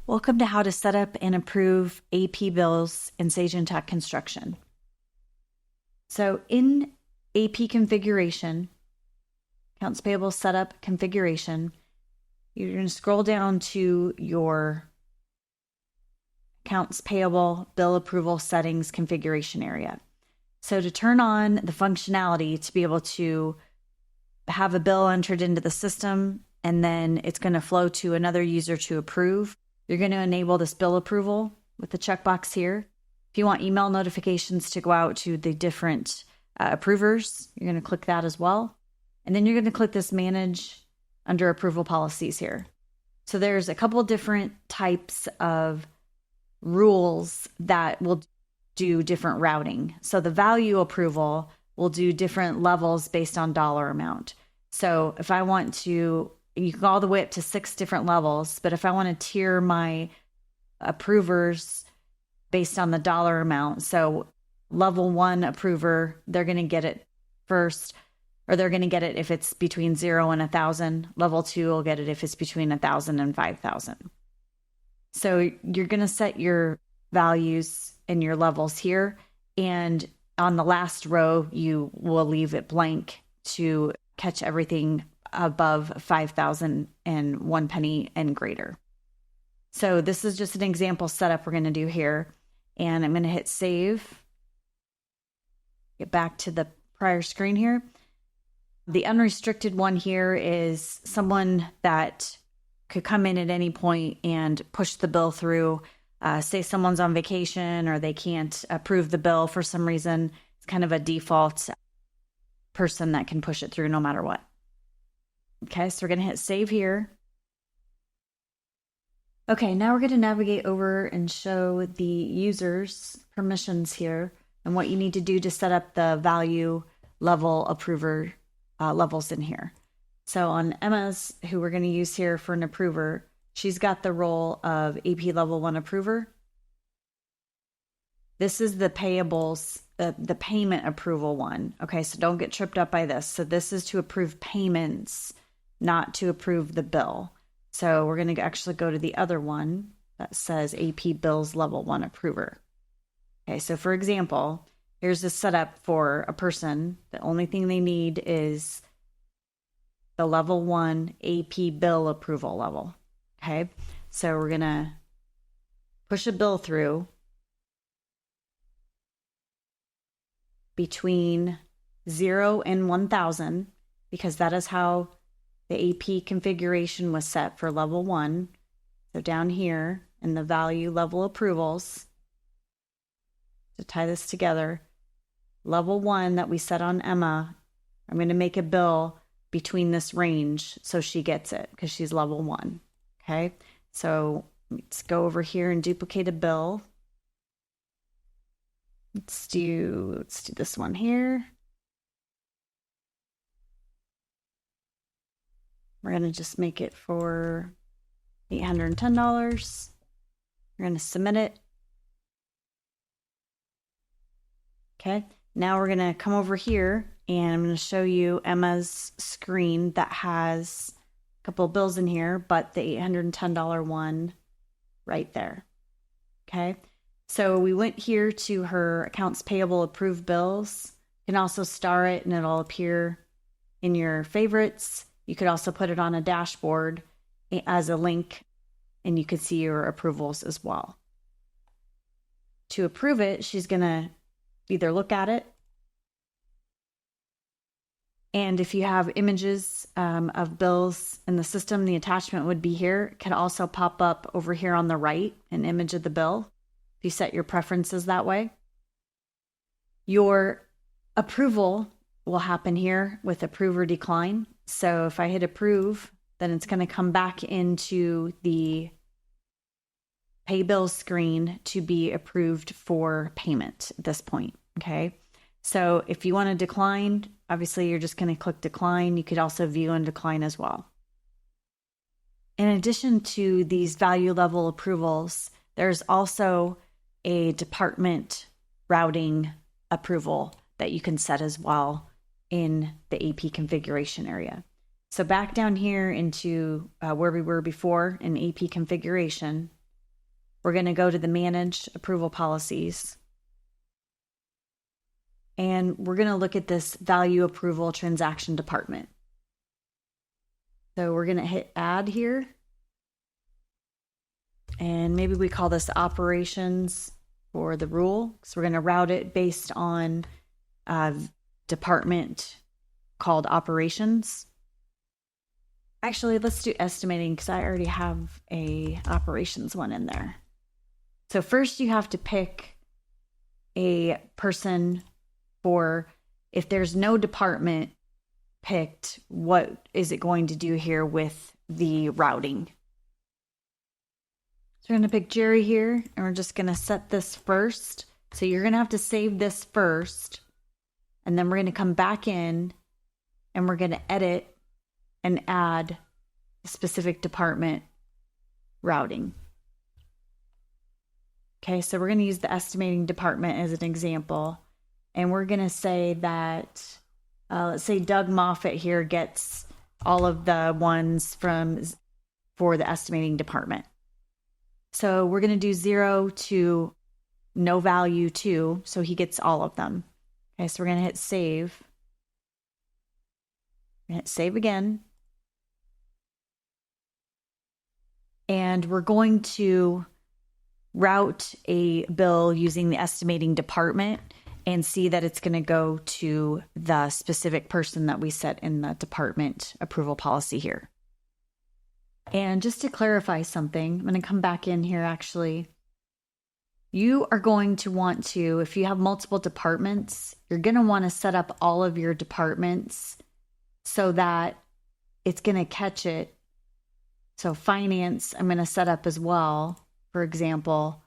Welcome to how to set up and approve AP bills in Sage Intacct Construction. So in AP configuration, accounts payable setup configuration, you're going to scroll down to your accounts payable bill approval settings configuration area. So to turn on the functionality to be able to have a bill entered into the system, and then it's going to flow to another user to approve, you're going to enable this bill approval with the checkbox here. If you want email notifications to go out to the different approvers, you're going to click that as well. And then you're going to click this manage under approval policies here. So there's a couple different types of rules that will do different routing. So the value approval will do different levels based on dollar amount. So if I want to, you can go all the way up to 6 different levels, but if I want to tier my approvers based on the dollar amount, so level 1 approver, they're going to get it first, or they're going to get it if it's between 0 and 1,000. Level 2 will get it if it's between 1,000 and 5,000. So you're going to set your values and your levels here, and on the last row, you will leave it blank to catch everything above 5,001 penny and greater. So this is just an example setup we're going to do here. And I'm going to hit save. Get back to the prior screen here. The unrestricted one here is someone that could come in at any point and push the bill through. Say someone's on vacation or they can't approve the bill for some reason. It's kind of a default person that can push it through no matter what. Okay, so we're going to hit save here. Okay, now we're going to navigate over and show the user's permissions here and what you need to do to set up the value level approver levels in here. So on Emma's, who we're going to use here for an approver, she's got the role of AP level 1 approver. This is the payables, the payment approval one. Okay, so don't get tripped up by this. So this is to approve payments, not to approve the bill. So we're going to actually go to the other one that says AP bills level 1 approver. Okay, so for example, here's the setup for a person. The only thing they need is the level 1 AP bill approval level. Okay, so we're going to push a bill through between 0 and 1,000 because that is how the AP configuration was set for level 1. So down here in the value level approvals, to tie this together, level 1 that we set on Emma, I'm going to make a bill between this range so she gets it because she's level 1. Okay, so let's go over here and duplicate a bill. Let's do this one here. We're going to just make it for $810. We're going to submit it. Okay, now we're going to come over here and I'm going to show you Emma's screen that has a couple of bills in here, but the $810 one right there. Okay, so we went here to her accounts payable approved bills. You can also star it and it'll appear in your favorites. You could also put it on a dashboard as a link and you could see your approvals as well. To approve it, she's going to either look at it, and if you have images of bills in the system, the attachment would be here. It can also pop up over here on the right, an image of the bill, if you set your preferences that way. Your approval will happen here with approve or decline. So if I hit approve, then it's going to come back into the pay bills screen to be approved for payment at this point. Okay, so if you want to decline, obviously you're just going to click decline. You could also view and decline as well. In addition to these value level approvals, there's also a department routing approval that you can set as well in the AP configuration area. So back down here into where we were before in AP configuration, we're going to go to the Manage Approval Policies. And we're going to look at this Value Approval Transaction Department. So we're going to hit Add here. And maybe we call this Operations for the rule. So we're going to route it based on a department called Operations. Actually, let's do Estimating because I already have a Operations one in there. So first you have to pick a person for, if there's no department picked, what is it going to do here with the routing? So we're going to pick Jerry here, and we're just going to set this first. So you're going to have to save this first, and then we're going to come back in, and we're going to edit and add a specific department routing. Okay, so we're going to use the estimating department as an example, and we're going to say that, let's say Doug Moffett here gets all of the ones for the estimating department. So we're going to do 0 to no value 2, so he gets all of them. Okay, so we're going to hit Save. Hit Save again. And we're going to route a bill using the estimating department and see that it's going to go to the specific person that we set in the department approval policy here. And just to clarify something, I'm going to come back in here actually. You are going to want to, if you have multiple departments, you're going to want to set up all of your departments so that it's going to catch it. So finance, I'm going to set up as well, for example,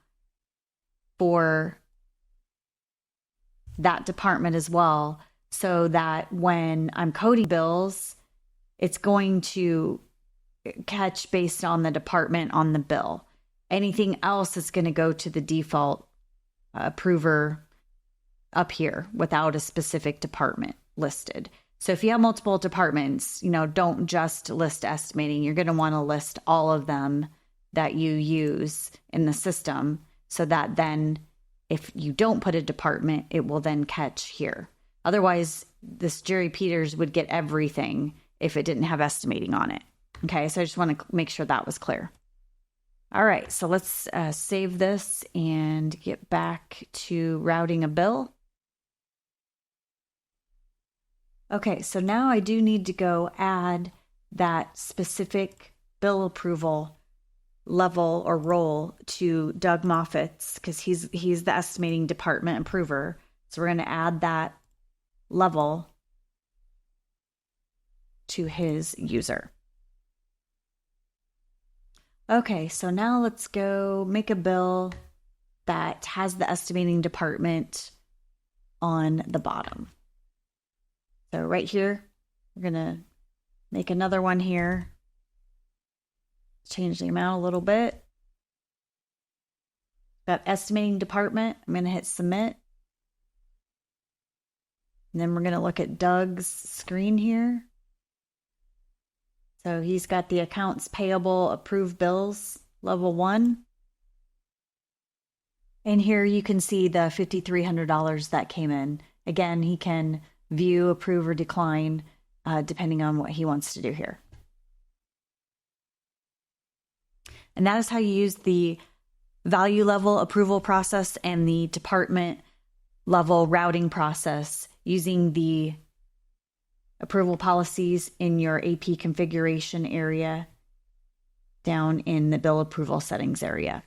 for that department as well, so that when I'm coding bills, it's going to catch based on the department on the bill. Anything else is going to go to the default approver up here without a specific department listed. So if you have multiple departments, don't just list estimating. You're going to want to list all of them that you use in the system so that then if you don't put a department, it will then catch here. Otherwise, this Jerry Peters would get everything if it didn't have estimating on it. Okay, so I just want to make sure that was clear. All right, so let's save this and get back to routing a bill. Okay, so now I do need to go add that specific bill approval level or role to Doug Moffitt's because he's the estimating department approver. So we're going to add that level to his user. Okay, so now let's go make a bill that has the estimating department on the bottom. So right here, we're going to make another one here. Change the amount a little bit. Got estimating department. I'm going to hit submit. And then we're going to look at Doug's screen here. So he's got the accounts payable approved bills level 1. And here you can see the $5,300 that came in. Again, he can view, approve, or decline depending on what he wants to do here. And that is how you use the value level approval process and the department level routing process using the approval policies in your AP configuration area down in the bill approval settings area.